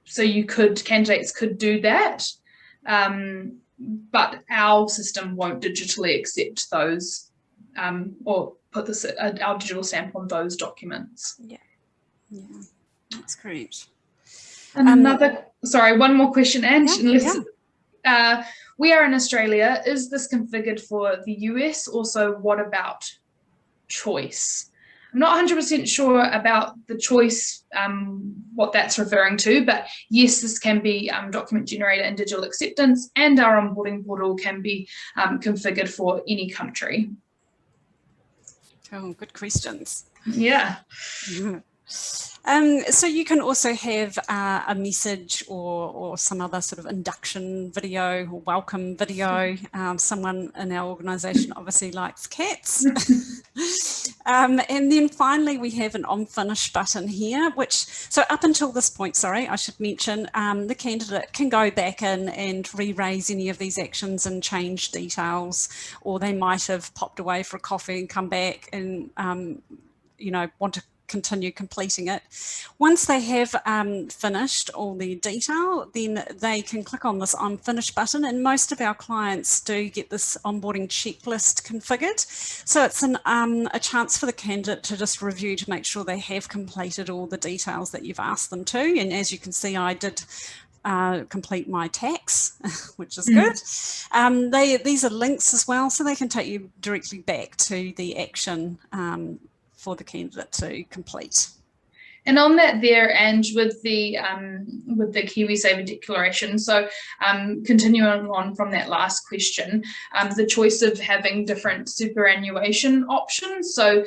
So candidates could do that, but our system won't digitally accept those or put our digital stamp on those documents. Yeah, that's great. Sorry, one more question, Ange. We are in Australia. Is this configured for the US? Also, what about choice? I'm not 100% sure about the choice, what that's referring to, but yes, this can be document generator and digital acceptance, and our onboarding portal can be configured for any country. Oh, good questions. Yeah. So you can also have a message or some other sort of induction video or welcome video. Someone in our organisation obviously likes cats. And then finally we have an on finish button here, so up until this point, sorry, I should mention, the candidate can go back in and re-raise any of these actions and change details, or they might have popped away for a coffee and come back and want to continue completing it. Once they have finished all the detail, then they can click on this on finish button, and most of our clients do get this onboarding checklist configured. So it's a chance for the candidate to just review to make sure they have completed all the details that you've asked them to. And as you can see, I did complete my tax, which is good. These are links as well, so they can take you directly back to the action for the candidate to complete. And on that there, and with the Kiwisaver declaration, so continuing on from that last question, the choice of having different superannuation options. So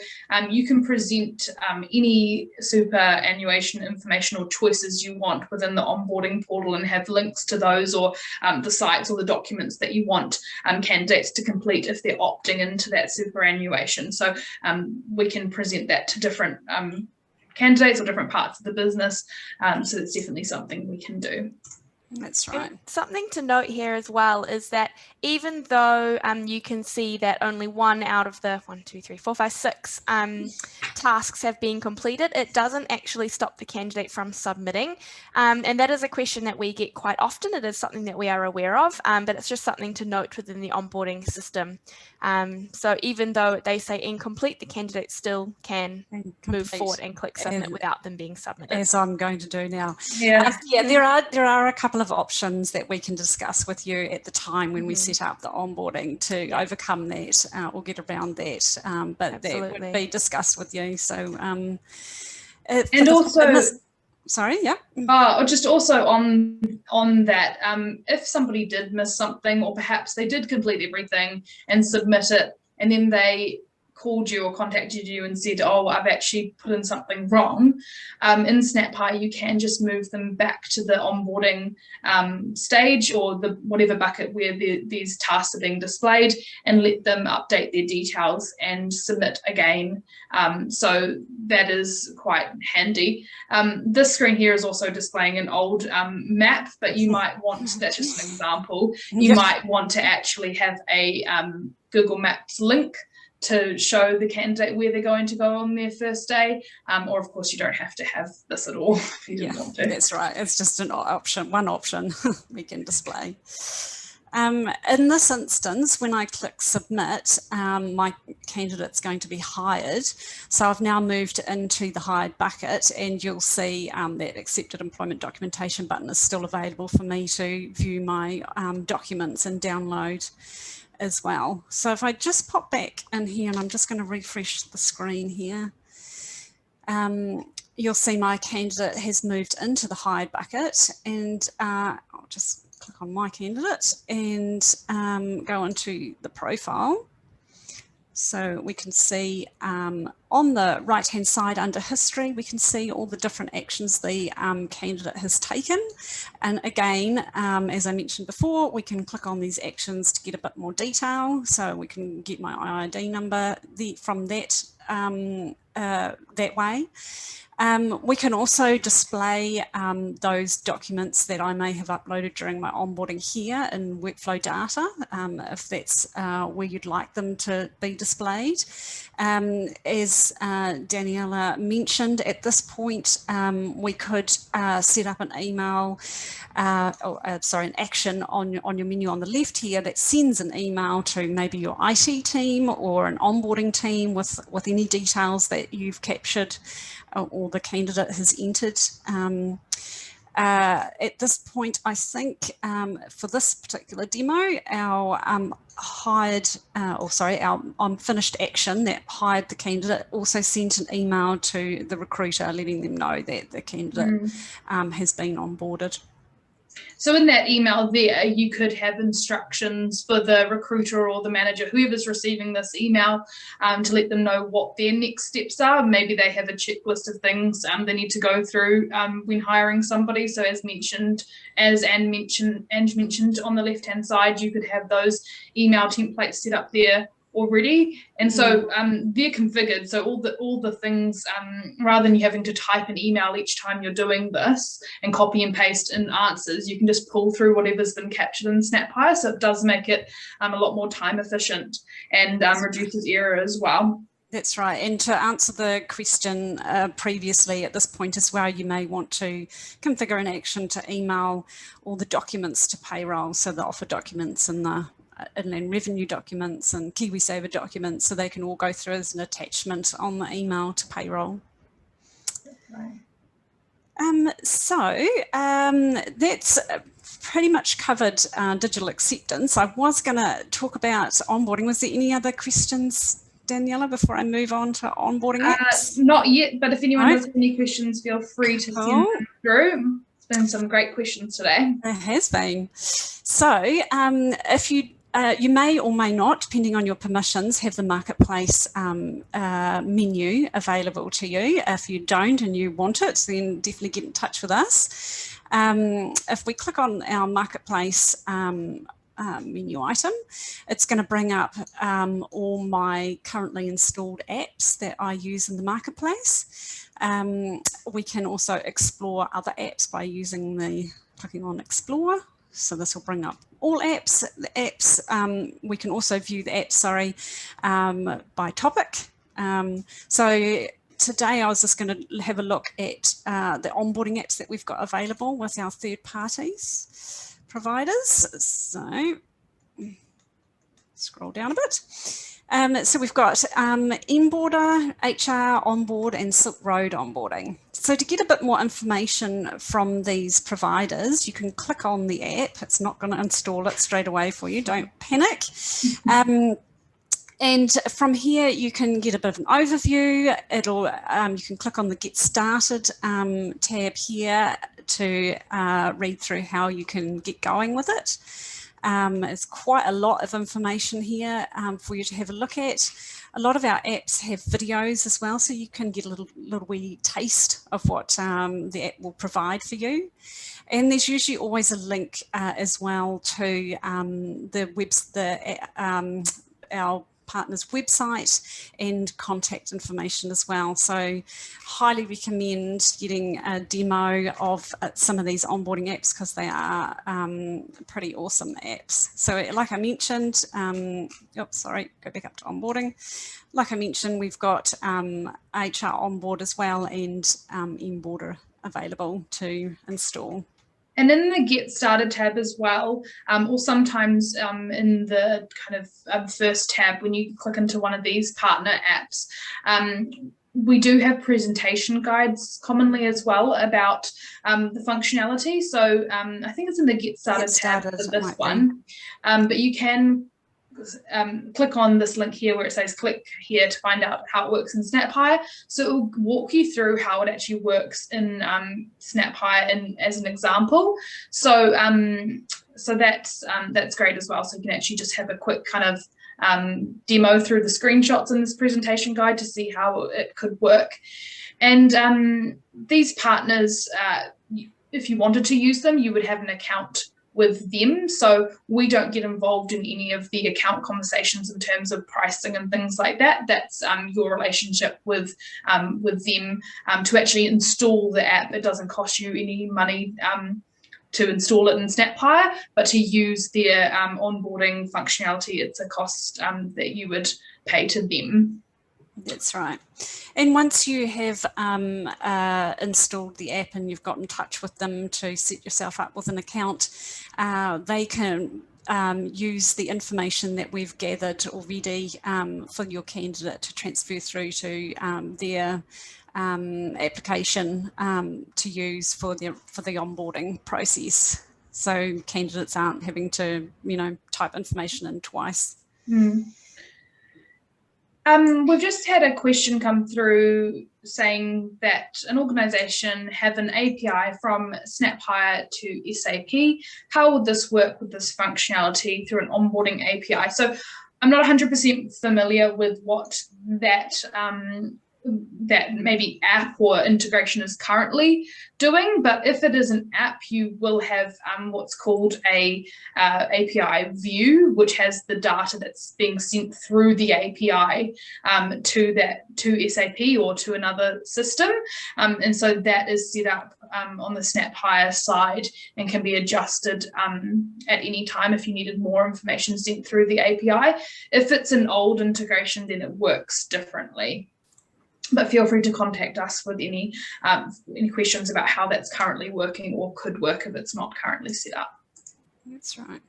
you can present any superannuation information or choices you want within the onboarding portal and have links to those, or the sites or the documents that you want candidates to complete if they're opting into that superannuation. So we can present that to different candidates or different parts of the business. So it's definitely something we can do. That's right. And something to note here as well is that even though you can see that only 1 out of the 6 tasks have been completed, it doesn't actually stop the candidate from submitting. And that is a question that we get quite often. It is something that we are aware of, but it's just something to note within the onboarding system. So even though they say incomplete, the candidate still can move forward and click submit without them being submitted. As I'm going to do now. Yeah. There are a couple of options that we can discuss with you at the time when we set up the onboarding to overcome that or get around that. But Absolutely. that would be discussed with you. So, and also, sorry, yeah. Just also on that, if somebody did miss something, or perhaps they did complete everything and submit it, and then they called you or contacted you and said, oh, I've actually put in something wrong, in SnapHire you can just move them back to the onboarding stage, or the whatever bucket where these tasks are being displayed, and let them update their details and submit again. So that is quite handy. This screen here is also displaying an old map, but you might want, that's just an example, you might want to actually have a Google Maps link to show the candidate where they're going to go on their first day, or of course you don't have to have this at all if you didn't want to. That's right, it's just an option, one option we can display. In this instance, when I click submit, my candidate's going to be hired. So I've now moved into the hired bucket, and you'll see that accepted employment documentation button is still available for me to view my documents and download as well. So if I just pop back in here, and I'm just going to refresh the screen here, you'll see my candidate has moved into the hired bucket, and I'll just click on my candidate and go into the profile. So we can see on the right hand side under history, we can see all the different actions the candidate has taken. And again, as I mentioned before, we can click on these actions to get a bit more detail. So we can get my IID number from that, that way. We can also display those documents that I may have uploaded during my onboarding here in workflow data, if that's where you'd like them to be displayed. As Daniela mentioned, at this point, we could set up an email, an action on your menu on the left here that sends an email to maybe your IT team or an onboarding team with any details that you've captured or the candidate has entered. At this point, I think for this particular demo, our our finished action that hired the candidate also sent an email to the recruiter letting them know that the candidate has been onboarded. So in that email there, you could have instructions for the recruiter or the manager, whoever's receiving this email, to let them know what their next steps are. Maybe they have a checklist of things they need to go through when hiring somebody. So as Anne mentioned on the left-hand side, you could have those email templates set up there already, and so they're configured, so all the things, rather than you having to type an email each time you're doing this and copy and paste in answers, you can just pull through whatever's been captured in SnapHire. So it does make it a lot more time efficient and reduces error as well. That's right. And to answer the question previously, at this point as well, you may want to configure an action to email all the documents to payroll, so the offer documents and the inland revenue documents and Kiwisaver documents, so they can all go through as an attachment on the email to payroll. Right. That's pretty much covered digital acceptance. I was going to talk about onboarding. Was there any other questions Daniela, before I move on to onboarding apps? Not yet, but if anyone does have any questions, feel free to Cool. send them through. It's been some great questions today. It has been. So if you may or may not, depending on your permissions, have the marketplace menu available to you. If you don't and you want it, then definitely get in touch with us. If we click on our marketplace menu item, it's going to bring up all my currently installed apps that I use in the marketplace. We can also explore other apps by clicking on Explore. So this will bring up all apps. The apps, we can also view the apps, by topic. So today I was just going to have a look at the onboarding apps that we've got available with our third parties providers. So scroll down a bit. So we've got Inboarder, HR, Onboard, and Silk Road Onboarding. So to get a bit more information from these providers, you can click on the app. It's not going to install it straight away for you. Don't panic. And from here, you can get a bit of an overview. You can click on the Get Started tab here to read through how you can get going with it. It's quite a lot of information here for you to have a look at. A lot of our apps have videos as well, so you can get a little wee taste of what the app will provide for you. And there's usually always a link as well to our partner's website and contact information as well. So highly recommend getting a demo of some of these onboarding apps because they are pretty awesome apps. So like I mentioned, go back up to onboarding. Like I mentioned, we've got HR Onboard as well and Inboarder available to install. And in the Get Started tab as well, or sometimes in the kind of first tab, when you click into one of these partner apps, we do have presentation guides commonly as well about the functionality. So I think it's in the Get Started tab for this one, but you can click on this link here where it says click here to find out how it works in SnapHire. So it will walk you through how it actually works in SnapHire as an example. So so that's great as well. So you can actually just have a quick kind of demo through the screenshots in this presentation guide to see how it could work. And these partners, if you wanted to use them, you would have an account with them, so we don't get involved in any of the account conversations in terms of pricing and things like that. That's your relationship with them to actually install the app. It doesn't cost you any money to install it in SnapHire, but to use their onboarding functionality, it's a cost that you would pay to them. That's right. And once you have installed the app and you've got in touch with them to set yourself up with an account, they can use the information that we've gathered already for your candidate to transfer through to their application to use for the onboarding process. So candidates aren't having to, type information in twice. We've just had a question come through saying that an organisation have an API from SnapHire to SAP. How would this work with this functionality through an onboarding API? So I'm not 100% familiar with what that maybe app or integration is currently doing, but if it is an app, you will have what's called a API view, which has the data that's being sent through the API to SAP or to another system, and so that is set up on the SnapHire side and can be adjusted at any time if you needed more information sent through the API. If it's an old integration, then it works differently. But feel free to contact us with any questions about how that's currently working or could work if it's not currently set up. That's right.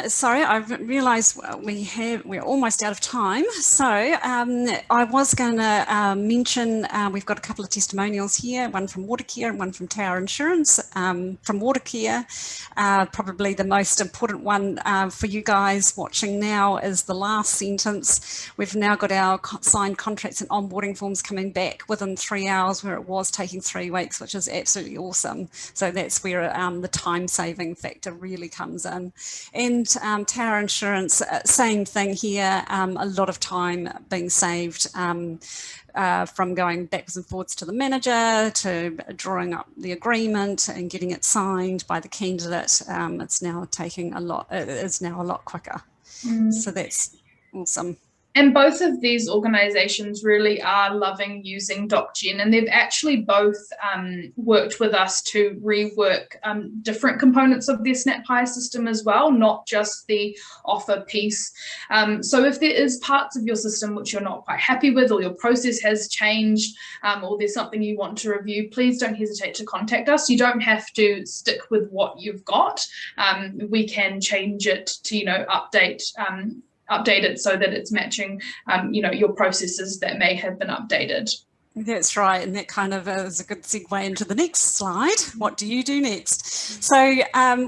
Sorry, I've realised we're almost out of time. So I was going to mention we've got a couple of testimonials here, one from Watercare and one from Tower Insurance. From Watercare, probably the most important one for you guys watching now is the last sentence. We've now got our signed contracts and onboarding forms coming back within 3 hours, where it was taking 3 weeks, which is absolutely awesome. So that's where the time saving factor really comes in. And Tower Insurance, same thing here, a lot of time being saved from going backwards and forwards to the manager, to drawing up the agreement and getting it signed by the candidate. It's now taking a lot, it is now a lot quicker. So that's awesome. And both of these organisations really are loving using DocGen, and they've actually both worked with us to rework different components of their SnapHire system as well, not just the offer piece. So if there is parts of your system which you're not quite happy with, or your process has changed, or there's something you want to review, please don't hesitate to contact us. You don't have to stick with what you've got. We can change it to, you know, update it so that it's matching, you know, your processes that may have been updated. That's right, and that kind of is a good segue into the next slide. What do you do next? So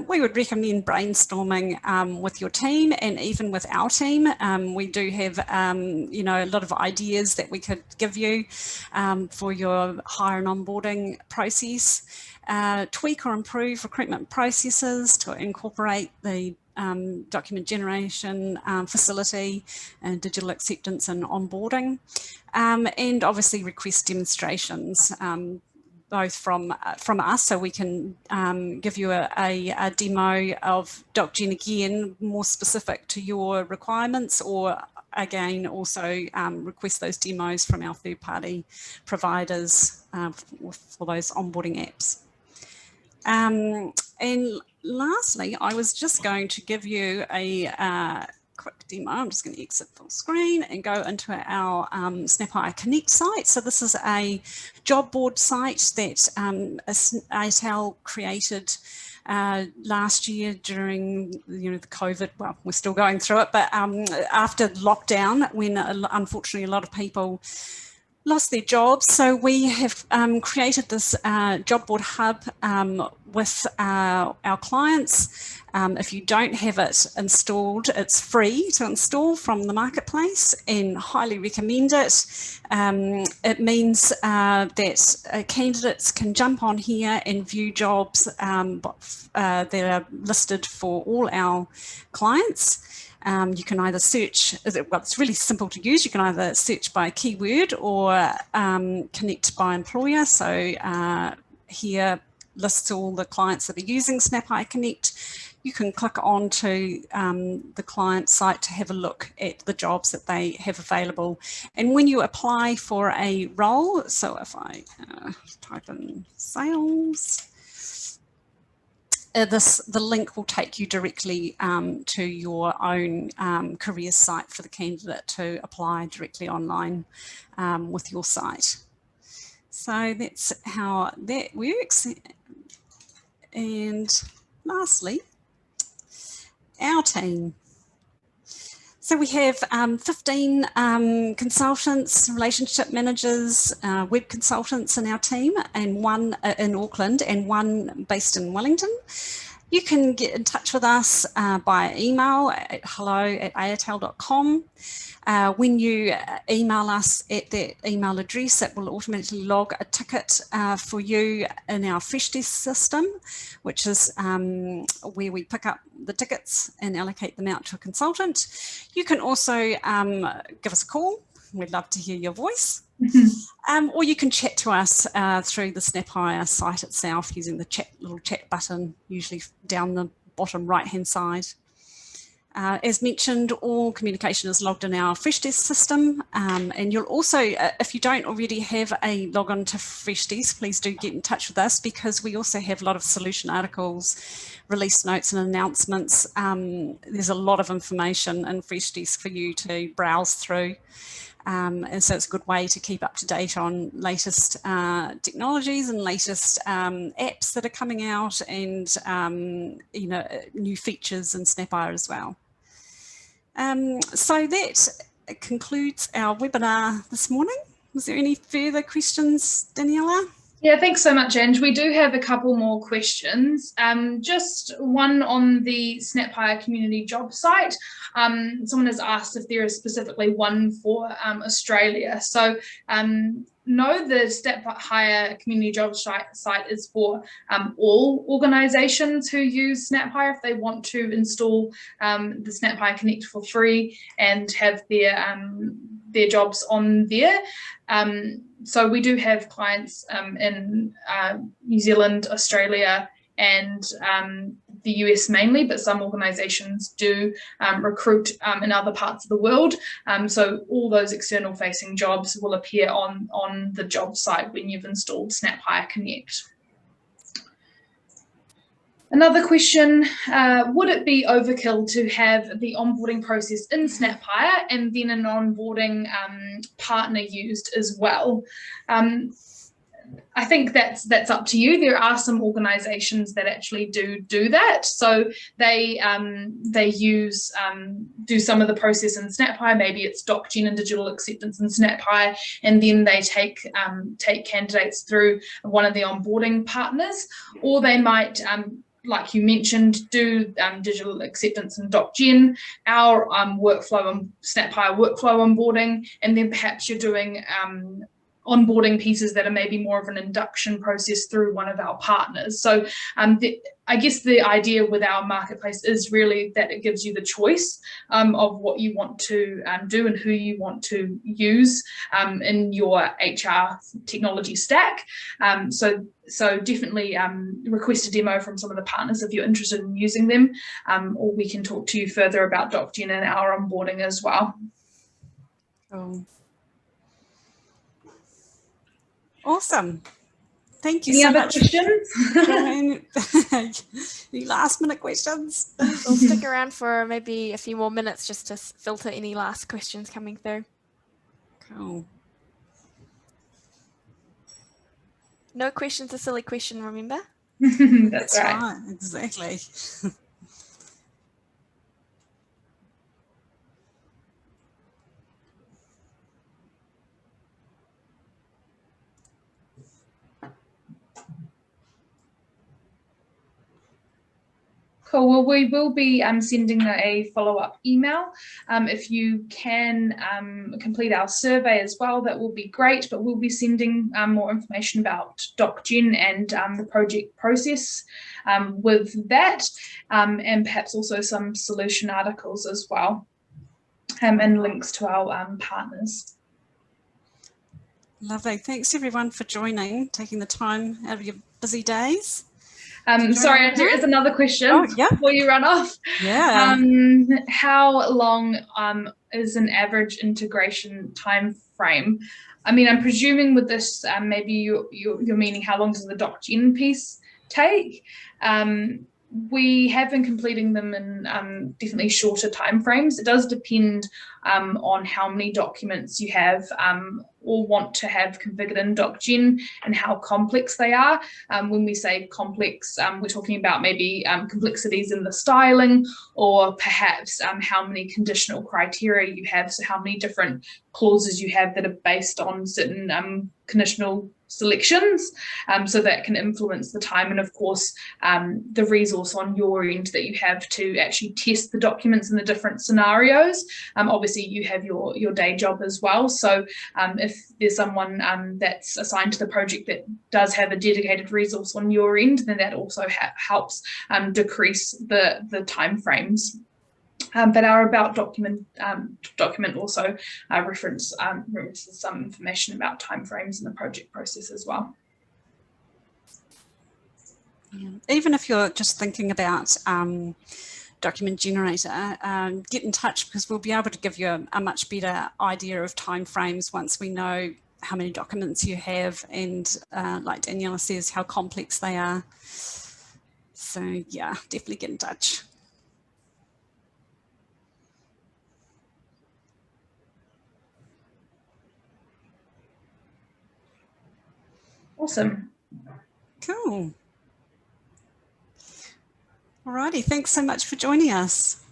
we would recommend brainstorming with your team, and even with our team. We do have, you know, a lot of ideas that we could give you for your hire and onboarding process. Tweak or improve recruitment processes to incorporate the document generation facility and digital acceptance and onboarding, and obviously request demonstrations, both from us, so we can give you a demo of DocGen again, more specific to your requirements, or again also request those demos from our third-party providers for those onboarding apps. And lastly, I was just going to give you a quick demo. I'm just going to exit full screen and go into our SnapHire Connect site. So this is a job board site that ATL created last year during, you know, the COVID, well, we're still going through it, but after lockdown, when unfortunately a lot of people lost their jobs. So we have created this job board hub with our clients. If you don't have it installed, it's free to install from the marketplace, and highly recommend it. It means that candidates can jump on here and view jobs that are listed for all our clients. You can either search, well, it's really simple to use. You can either search by keyword or connect by employer. So here lists all the clients that are using SnapHire Connect. You can click on to the client site to have a look at the jobs that they have available. And when you apply for a role, so if I type in sales, the link will take you directly to your own careers site for the candidate to apply directly online with your site. So that's how that works. And lastly, our team. So we have 15 consultants, relationship managers, web consultants in our team, and one in Auckland and one based in Wellington. You can get in touch with us by email at hello@aatl.com. When you email us at that email address, it will automatically log a ticket for you in our Fresh Desk system, which is where we pick up the tickets and allocate them out to a consultant. You can also give us a call. We'd love to hear your voice. Or you can chat to us through the SnapHire site itself using the little chat button, usually down the bottom right-hand side. As mentioned, all communication is logged in our Fresh Desk system, and you'll also, if you don't already have a login to Fresh Desk, please do get in touch with us, because we also have a lot of solution articles, release notes and announcements. There's a lot of information in Fresh Desk for you to browse through. And so it's a good way to keep up to date on latest technologies and latest apps that are coming out, and you know, new features in SnapHire as well. So that concludes our webinar this morning. Was there any further questions, Daniela? Yeah, thanks so much, Ange. We do have a couple more questions. Just one on the SnapHire community job site. Someone has asked if there is specifically one for Australia. So no, the SnapHire community job site is for all organisations who use SnapHire if they want to install the SnapHire Connect for free and have their jobs on there. So we do have clients in New Zealand, Australia, and the US mainly, but some organisations do recruit in other parts of the world. So all those external facing jobs will appear on the job site when you've installed SnapHire Connect. Another question, would it be overkill to have the onboarding process in SnapHire and then an onboarding partner used as well? I think that's up to you. There are some organisations that actually do that. So they use do some of the process in SnapHire. Maybe it's DocGen and digital acceptance in SnapHire, and then they take candidates through one of the onboarding partners, or they might, like you mentioned, do digital acceptance and DocGen, our workflow, SnapHire workflow onboarding, and then perhaps you're doing onboarding pieces that are maybe more of an induction process through one of our partners. So I guess the idea with our marketplace is really that it gives you the choice of what you want to do and who you want to use in your HR technology stack. So definitely request a demo from some of the partners if you're interested in using them, or we can talk to you further about DocGen and our onboarding as well. Cool. Awesome. Thank you Any so other much. questions? Any last minute questions? We'll stick around for maybe a few more minutes just to filter any last questions coming through. Cool. No question's a silly question, remember? That's right. Exactly. Cool. Well, we will be sending a follow-up email. If you can complete our survey as well, that will be great, but we'll be sending more information about DocGen and the project process with that, and perhaps also some solution articles as well, and links to our partners. Lovely. Thanks everyone for joining, taking the time out of your busy days. Sorry, there is another question before you run off. Yeah. How long is an average integration time frame? I mean, I'm presuming with this, maybe you're meaning how long does the DocGen piece take? We have been completing them in definitely shorter timeframes. It does depend on how many documents you have or want to have configured in DocGen and how complex they are. When we say complex, we're talking about maybe complexities in the styling, or perhaps how many conditional criteria you have, so how many different clauses you have that are based on certain conditional selections, so that can influence the time, and of course the resource on your end that you have to actually test the documents in the different scenarios. Obviously you have your day job as well, so if there's someone that's assigned to the project that does have a dedicated resource on your end, then that also helps decrease the time frames. But our about document also references some information about timeframes in the project process as well. Yeah. Even if you're just thinking about document generator, get in touch, because we'll be able to give you a much better idea of timeframes once we know how many documents you have and, like Daniela says, how complex they are. So yeah, definitely get in touch. Awesome. Cool. Alrighty, thanks so much for joining us.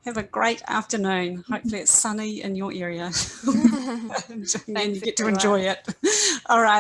Have a great afternoon. Hopefully it's sunny in your area and you get to enjoy it. All right.